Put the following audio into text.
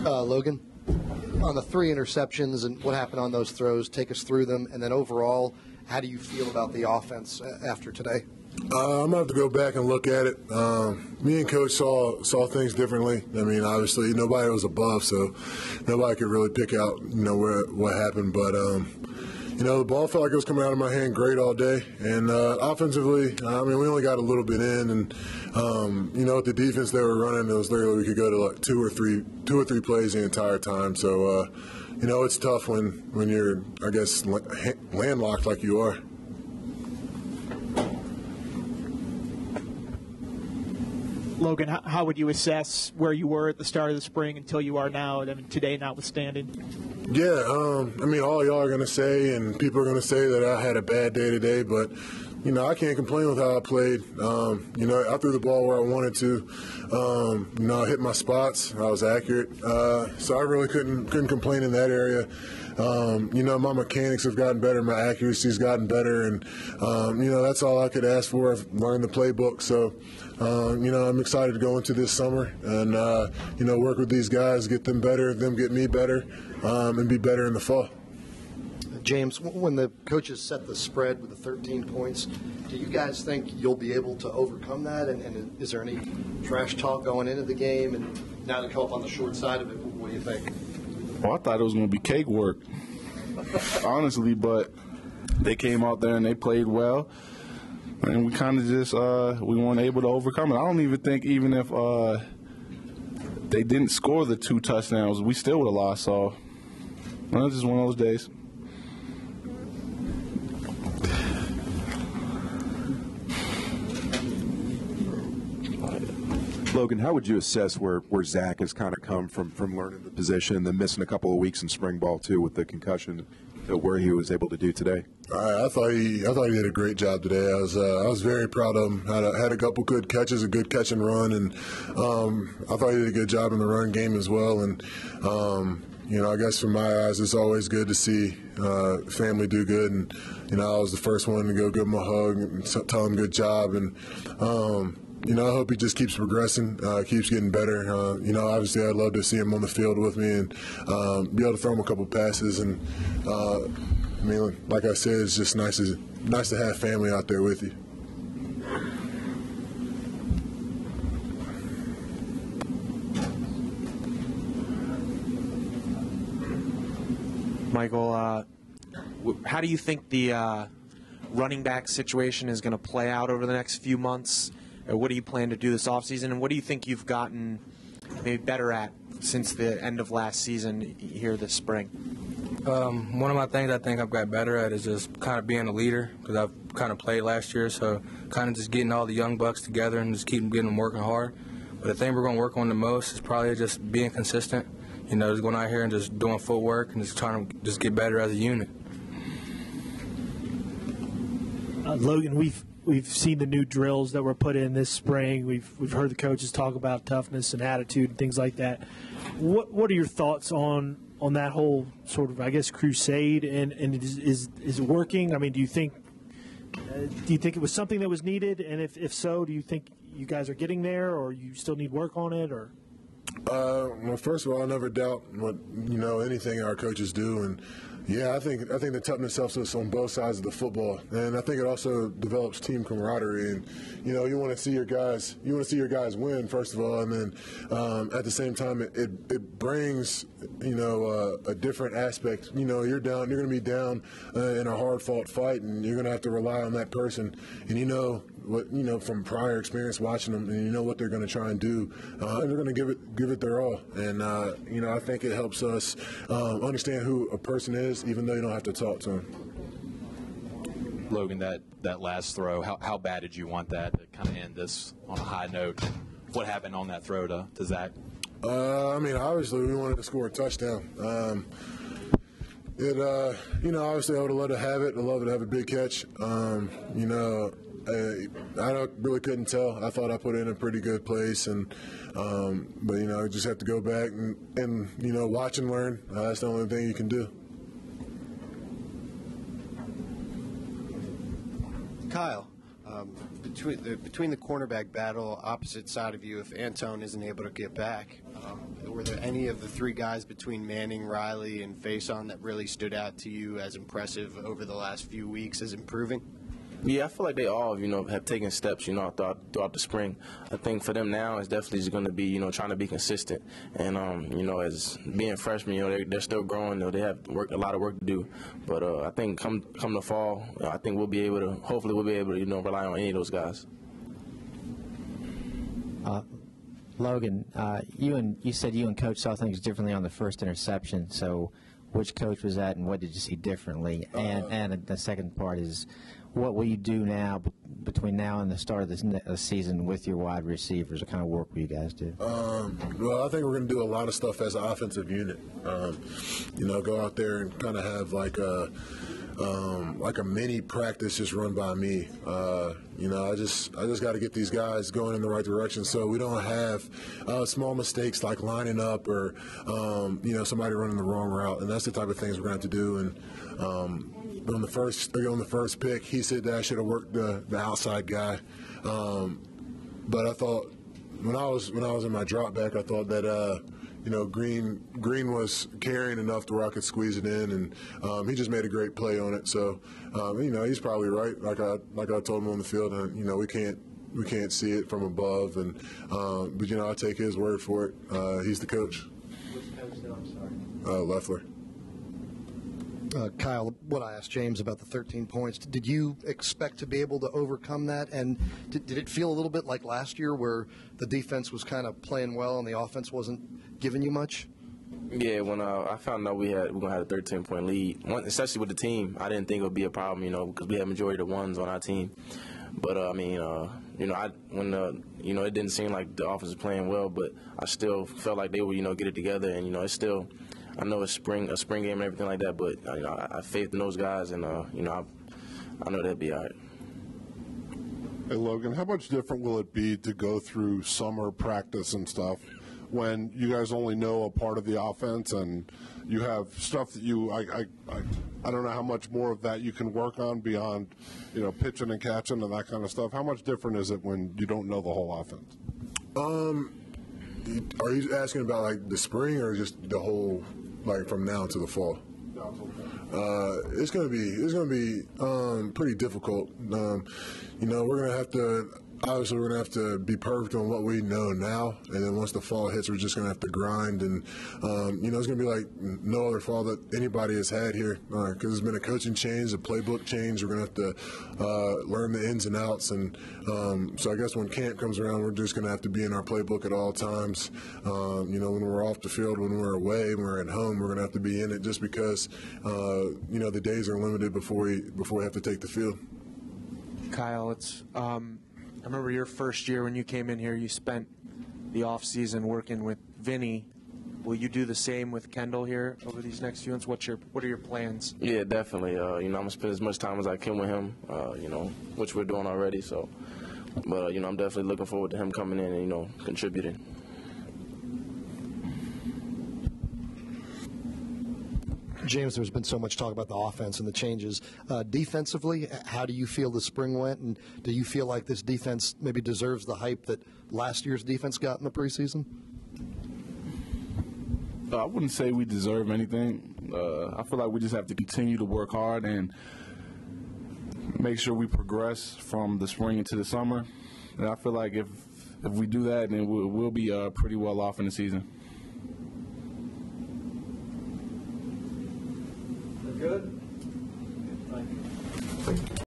Logan, on the 3 interceptions and what happened on those throws, take us through them, and then overall, how do you feel about the offense after today? I'm going to have to go back and look at it. Me and Coach saw things differently. I mean, obviously, nobody was above, so nobody could really pick out, what happened. But, the ball felt like it was coming out of my hand great all day. And offensively, we only got a little bit in. And, with the defense they were running, it was literally we could go to like two or three plays the entire time. So, it's tough when you're, I guess, landlocked like you are. Logan, how would you assess where you were at the start of the spring until you are now, today notwithstanding? Yeah, all y'all are going to say, and people are going to say that I had a bad day today, but, I can't complain with how I played. I threw the ball where I wanted to. I hit my spots. I was accurate. So I really couldn't complain in that area. My mechanics have gotten better. My accuracy's gotten better. And, that's all I could ask for. I've learned the playbook. So, I'm excited to go into this summer and, work with these guys, get them better, them get me better, and be better in the fall. James, when the coaches set the spread with the 13 points, do you guys think you'll be able to overcome that? And is there any trash talk going into the game? And now to come up on the short side of it, what do you think? Well, I thought it was going to be cakewalk, honestly, but they came out there and they played well. And we kind of just we weren't able to overcome it. I don't even think even if they didn't score the 2 touchdowns, we still would have lost. So it's just one of those days. Logan, how would you assess where Zach has kind of come from learning the position and then missing a couple of weeks in spring ball too with the concussion to where he was able to do today? I thought he did a great job today. I was very proud of him. Had a couple good catches, a good catch and run, and I thought he did a good job in the run game as well. And I guess from my eyes, it's always good to see family do good. And I was the first one to go give him a hug and tell him good job. And I hope he just keeps progressing, keeps getting better. Obviously I'd love to see him on the field with me and be able to throw him a couple passes. And, like I said, it's just nice to have family out there with you. Michael, how do you think the running back situation is going to play out over the next few months? What do you plan to do this offseason, and what do you think you've gotten maybe better at since the end of last season here this spring? One of my things I think I've got better at is just kind of being a leader because I've kind of played last year, so kind of just getting all the young bucks together and just keep getting them working hard. But the thing we're going to work on the most is probably just being consistent, just going out here and just doing footwork and just trying to just get better as a unit. Logan, we've seen the new drills that were put in this spring. We've heard the coaches talk about toughness and attitude and things like that. What are your thoughts on that whole sort of, I guess, crusade? And is it working? I mean, do you think it was something that was needed? And if so, do you think you guys are getting there, or you still need work on it? Or well, first of all, I never doubt what anything our coaches do, and yeah, I think the toughness helps us on both sides of the football, and I think it also develops team camaraderie. And you want to see your guys win first of all, and then at the same time it brings a different aspect. You're going to be down in a hard fought fight, and you're going to have to rely on that person, and from prior experience watching them, and what they're going to try and do, and they're going to give it their all. And I think it helps us understand who a person is, even though you don't have to talk to him. Logan, that last throw, how bad did you want that to kind of end this on a high note? What happened on that throw to Zach? Obviously we wanted to score a touchdown. Obviously I would have loved to have it. I'd love to have a big catch. I really couldn't tell. I thought I put it in a pretty good place, but you just have to go back and watch and learn. That's the only thing you can do. Kyle, between the cornerback battle opposite side of you, if Antone isn't able to get back, were there any of the three guys between Manning, Riley, and Faison that really stood out to you as impressive over the last few weeks as improving? Yeah, I feel like they all, have taken steps, throughout the spring. I think for them now, it's definitely just going to be, trying to be consistent. And, as being freshmen, they're still growing. They have a lot of work to do. But I think come the fall, I think hopefully we'll be able to, rely on any of those guys. Logan, you said you and Coach saw things differently on the first interception. So which coach was that, and what did you see differently? And the second part is, what will you do now between now and the start of the season with your wide receivers? What kind of work will you guys do? Well, I think we're going to do a lot of stuff as an offensive unit. Go out there and kind of have like a mini practice just run by me. I just got to get these guys going in the right direction so we don't have small mistakes like lining up or somebody running the wrong route. And that's the type of things we're going to have to do. And on the first pick, he said that I should have worked the outside guy. But I thought when I was in my drop back, I thought that Green was carrying enough to where I could squeeze it in, and he just made a great play on it. So he's probably right. Like I told him on the field, and we can't see it from above, and but I take his word for it. He's the coach. Which coach did, I'm sorry? Leffler. Kyle, what I asked James about the 13 points, did you expect to be able to overcome that? And did it feel a little bit like last year where the defense was kind of playing well and the offense wasn't giving you much? Yeah, when I found out we're going to have a 13-point lead, especially with the team, I didn't think it would be a problem, because we had majority of the ones on our team. But, it didn't seem like the offense was playing well, but I still felt like they would, get it together. And, it's still – I know it's spring game and everything like that, but I have faith in those guys, and I know they'll be all right. Hey, Logan, how much different will it be to go through summer practice and stuff when you guys only know a part of the offense and you have stuff that I don't know how much more of that you can work on beyond, pitching and catching and that kind of stuff. How much different is it when you don't know the whole offense? Are you asking about like the spring or just the whole, like from now to the fall? It's gonna be pretty difficult. We're gonna have to. Obviously, we're going to have to be perfect on what we know now, and then once the fall hits, we're just going to have to grind. And, it's going to be like no other fall that anybody has had here because there's been a coaching change, a playbook change. We're going to have to learn the ins and outs. And so I guess when camp comes around, we're just going to have to be in our playbook at all times. When we're off the field, when we're away, when we're at home, we're going to have to be in it just because, the days are limited before we have to take the field. Kyle, I remember your first year when you came in here, you spent the off season working with Vinny. Will you do the same with Kendall here over these next few months? What are your plans? Yeah, definitely. I'm going to spend as much time as I can with him, which we're doing already. So, but, I'm definitely looking forward to him coming in and, contributing. James, there's been so much talk about the offense and the changes. Defensively, how do you feel the spring went, and do you feel like this defense maybe deserves the hype that last year's defense got in the preseason? I wouldn't say we deserve anything. I feel like we just have to continue to work hard and make sure we progress from the spring into the summer. And I feel like if we do that, then we'll be pretty well off in the season. Good.